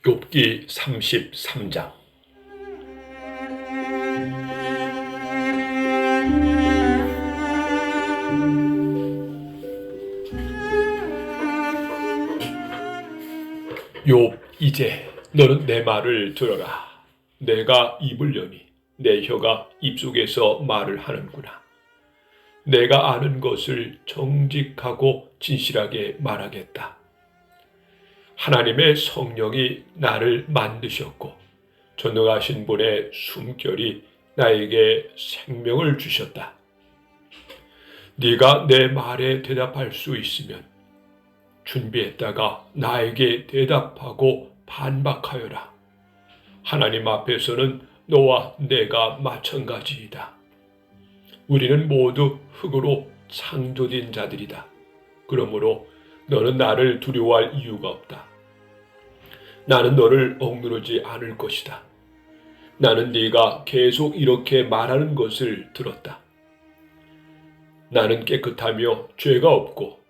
욥기 33장. 욥, 이제 너는 내 말을 들어라. 내가 입을 여니 내 혀가 입속에서 말을 하는구나. 내가 아는 것을 정직하고 진실하게 말하겠다. 하나님의 성령이 나를 만드셨고 전능하신 분의 숨결이 나에게 생명을 주셨다. 네가 내 말에 대답할 수 있으면 준비했다가 나에게 대답하고 반박하여라. 하나님 앞에서는 너와 내가 마찬가지이다. 우리는 모두 흙으로 창조된 자들이다. 그러므로 너는 나를 두려워할 이유가 없다. 나는 너를 억누르지 않을 것이다. 나는 네가 계속 이렇게 말하는 것을 들었다. 나는 깨끗하며 죄가 없고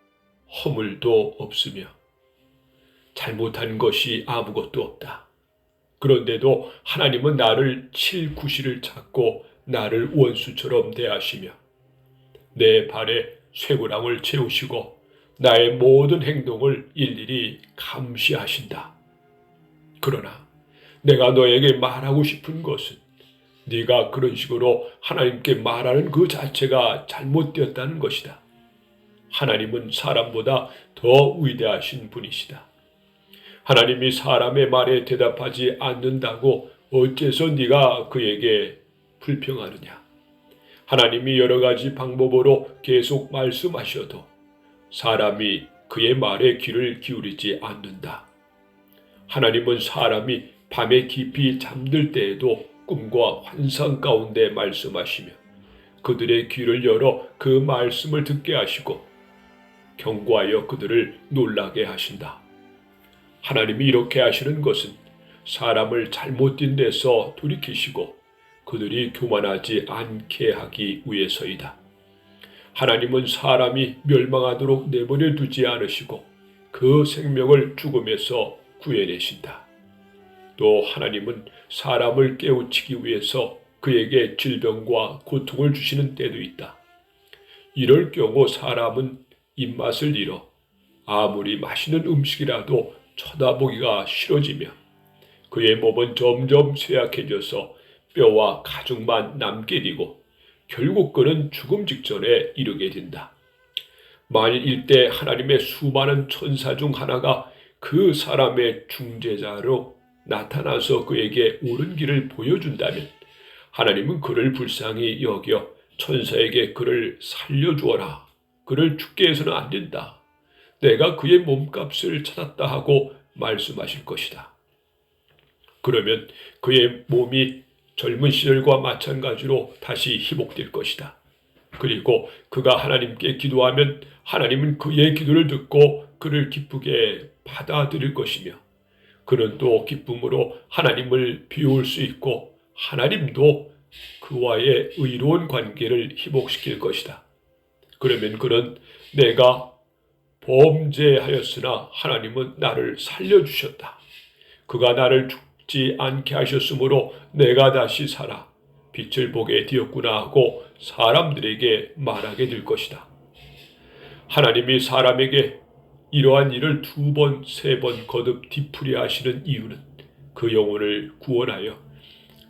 허물도 없으며 잘못한 것이 아무것도 없다. 그런데도 하나님은 나를 칠 구실을 찾고 나를 원수처럼 대하시며 내 발에 쇠고랑을 채우시고 나의 모든 행동을 일일이 감시하신다. 그러나 내가 너에게 말하고 싶은 것은 네가 그런 식으로 하나님께 말하는 그 자체가 잘못되었다는 것이다. 하나님은 사람보다 더 위대하신 분이시다. 하나님이 사람의 말에 대답하지 않는다고 어째서 네가 그에게 불평하느냐? 하나님이 여러 가지 방법으로 계속 말씀하셔도 사람이 그의 말에 귀를 기울이지 않는다. 하나님은 사람이 밤에 깊이 잠들 때에도 꿈과 환상 가운데 말씀하시며 그들의 귀를 열어 그 말씀을 듣게 하시고 경고하여 그들을 놀라게 하신다. 하나님이 이렇게 하시는 것은 사람을 잘못된 데서 돌이키시고 그들이 교만하지 않게 하기 위해서이다. 하나님은 사람이 멸망하도록 내버려 두지 않으시고 그 생명을 죽음에서 구해내신다. 또 하나님은 사람을 깨우치기 위해서 그에게 질병과 고통을 주시는 때도 있다. 이럴 경우 사람은 입맛을 잃어 아무리 맛있는 음식이라도 쳐다보기가 싫어지며 그의 몸은 점점 쇠약해져서 뼈와 가죽만 남게 되고 결국 그는 죽음 직전에 이르게 된다. 만일 이때 하나님의 수많은 천사 중 하나가 그 사람의 중재자로 나타나서 그에게 옳은 길을 보여준다면 하나님은 그를 불쌍히 여겨 천사에게 그를 살려주어라. 그를 죽게 해서는 안 된다. 내가 그의 몸값을 찾았다 하고 말씀하실 것이다. 그러면 그의 몸이 젊은 시절과 마찬가지로 다시 회복될 것이다. 그리고 그가 하나님께 기도하면 하나님은 그의 기도를 듣고 그를 기쁘게 받아들일 것이며 그는 또 기쁨으로 하나님을 비울 수 있고 하나님도 그와의 의로운 관계를 회복시킬 것이다. 그러면 그는 내가 범죄하였으나 하나님은 나를 살려주셨다. 그가 나를 죽지 않게 하셨으므로 내가 다시 살아 빛을 보게 되었구나 하고 사람들에게 말하게 될 것이다. 하나님이 사람에게 이러한 일을 2번, 3번 거듭 뒤풀이하시는 이유는 그 영혼을 구원하여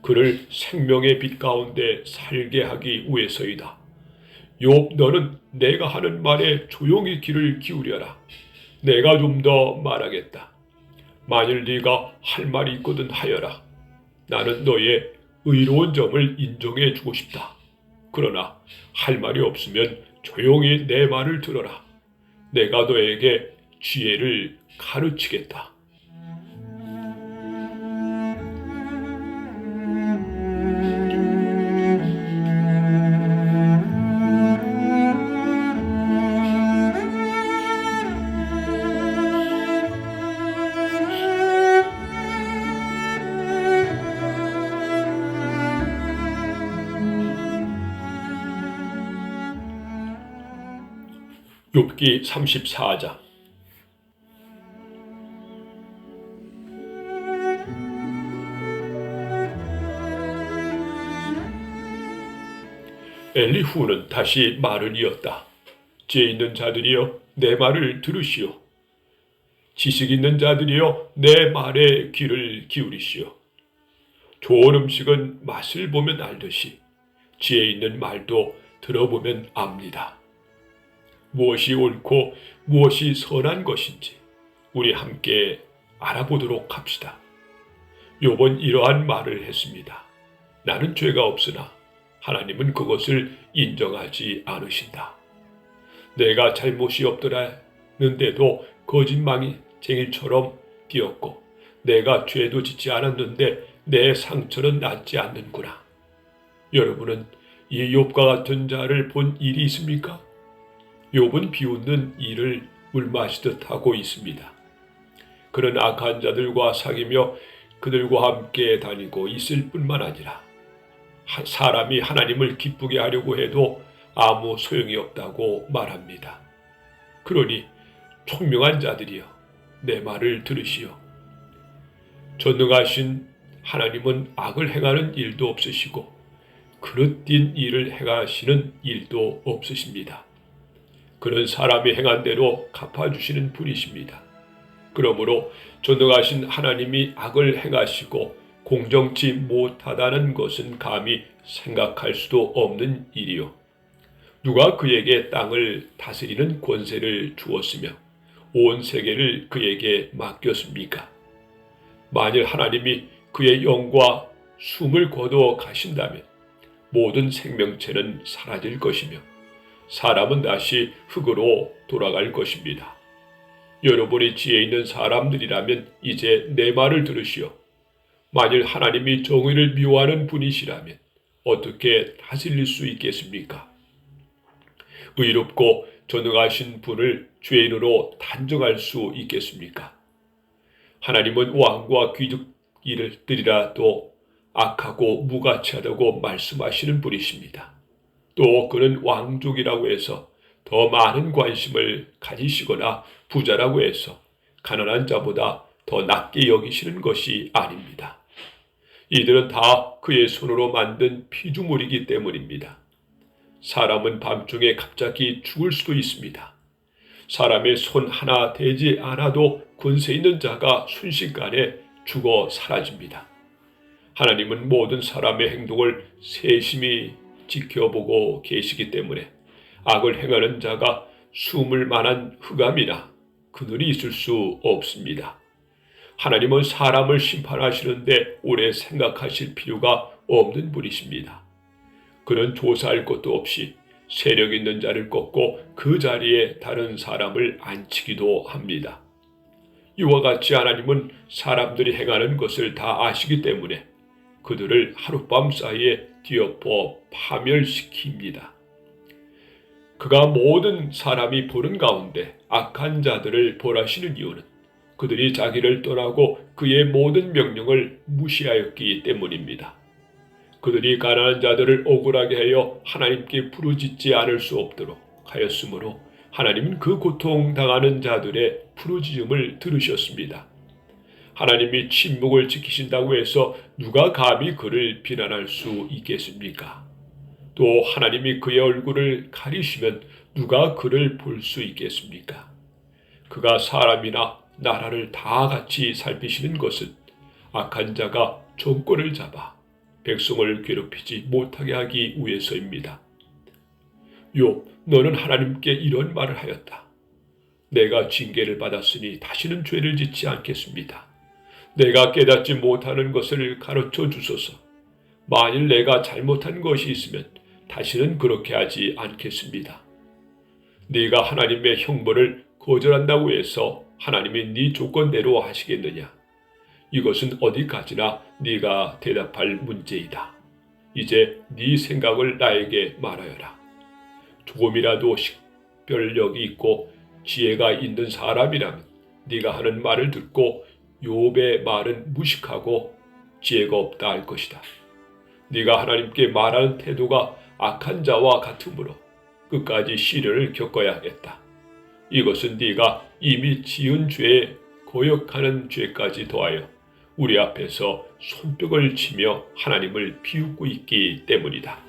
그를 생명의 빛 가운데 살게 하기 위해서이다. 욥, 너는 내가 하는 말에 조용히 귀를 기울여라. 내가 좀 더 말하겠다. 만일 네가 할 말이 있거든 하여라. 나는 너의 의로운 점을 인정해 주고 싶다. 그러나 할 말이 없으면 조용히 내 말을 들어라. 내가 너에게 지혜를 가르치겠다. 욥기 34장. 엘리후는 다시 말을 이었다. 지혜 있는 자들이여 내 말을 들으시오. 지식 있는 자들이여 내 말에 귀를 기울이시오. 좋은 음식은 맛을 보면 알듯이 지혜 있는 말도 들어보면 압니다. 무엇이 옳고 무엇이 선한 것인지 우리 함께 알아보도록 합시다. 욥은 이러한 말을 했습니다. 나는 죄가 없으나 하나님은 그것을 인정하지 않으신다. 내가 잘못이 없더라는데도 거짓말쟁이처럼 뛰었고 내가 죄도 짓지 않았는데 내 상처는 낫지 않는구나. 여러분은 이 욥과 같은 자를 본 일이 있습니까? 욥은 비웃는 이를 물마시듯 하고 있습니다. 그는 악한 자들과 사귀며 그들과 함께 다니고 있을 뿐만 아니라 사람이 하나님을 기쁘게 하려고 해도 아무 소용이 없다고 말합니다. 그러니 총명한 자들이여 내 말을 들으시오. 전능하신 하나님은 악을 행하는 일도 없으시고 그릇된 일을 행하시는 일도 없으십니다. 그는 사람이 행한 대로 갚아주시는 분이십니다. 그러므로 전능하신 하나님이 악을 행하시고 공정치 못하다는 것은 감히 생각할 수도 없는 일이요. 누가 그에게 땅을 다스리는 권세를 주었으며 온 세계를 그에게 맡겼습니까? 만일 하나님이 그의 영과 숨을 거두어 가신다면 모든 생명체는 사라질 것이며 사람은 다시 흙으로 돌아갈 것입니다. 여러분이 지혜 있는 사람들이라면 이제 내 말을 들으시오. 만일 하나님이 정의를 미워하는 분이시라면 어떻게 다스릴 수 있겠습니까? 의롭고 전능하신 분을 죄인으로 단정할 수 있겠습니까? 하나님은 왕과 귀족들이라도 악하고 무가치하다고 말씀하시는 분이십니다. 또 그는 왕족이라고 해서 더 많은 관심을 가지시거나 부자라고 해서 가난한 자보다 더 낮게 여기시는 것이 아닙니다. 이들은 다 그의 손으로 만든 피조물이기 때문입니다. 사람은 밤중에 갑자기 죽을 수도 있습니다. 사람의 손 하나 대지 않아도 권세 있는 자가 순식간에 죽어 사라집니다. 하나님은 모든 사람의 행동을 세심히 지켜보고 계시기 때문에 악을 행하는 자가 숨을 만한 흑암이나 그늘이 있을 수 없습니다. 하나님은 사람을 심판하시는데 오래 생각하실 필요가 없는 분이십니다. 그는 조사할 것도 없이 세력 있는 자를 꺾고 그 자리에 다른 사람을 앉히기도 합니다. 이와 같이 하나님은 사람들이 행하는 것을 다 아시기 때문에 그들을 하룻밤 사이에 뒤엎어 파멸시킵니다. 그가 모든 사람이 보는 가운데 악한 자들을 벌하시는 이유는 그들이 자기를 떠나고 그의 모든 명령을 무시하였기 때문입니다. 그들이 가난한 자들을 억울하게 하여 하나님께 부르짖지 않을 수 없도록 하였으므로 하나님은 그 고통당하는 자들의 부르짖음을 들으셨습니다. 하나님이 침묵을 지키신다고 해서 누가 감히 그를 비난할 수 있겠습니까? 또 하나님이 그의 얼굴을 가리시면 누가 그를 볼 수 있겠습니까? 그가 사람이나 나라를 다 같이 살피시는 것은 악한 자가 정권을 잡아 백성을 괴롭히지 못하게 하기 위해서입니다. 욥, 너는 하나님께 이런 말을 하였다. 내가 징계를 받았으니 다시는 죄를 짓지 않겠습니다. 내가 깨닫지 못하는 것을 가르쳐 주소서. 만일 내가 잘못한 것이 있으면 다시는 그렇게 하지 않겠습니다. 네가 하나님의 형벌을 거절한다고 해서 하나님이 네 조건대로 하시겠느냐? 이것은 어디까지나 네가 대답할 문제이다. 이제 네 생각을 나에게 말하여라. 조금이라도 식별력이 있고 지혜가 있는 사람이라면 네가 하는 말을 듣고 욥의 말은 무식하고 지혜가 없다 할 것이다. 네가 하나님께 말하는 태도가 악한 자와 같으므로 끝까지 시련을 겪어야 하겠다. 이것은 네가 이미 지은 죄에 거역하는 죄까지 더하여 우리 앞에서 손뼉을 치며 하나님을 비웃고 있기 때문이다.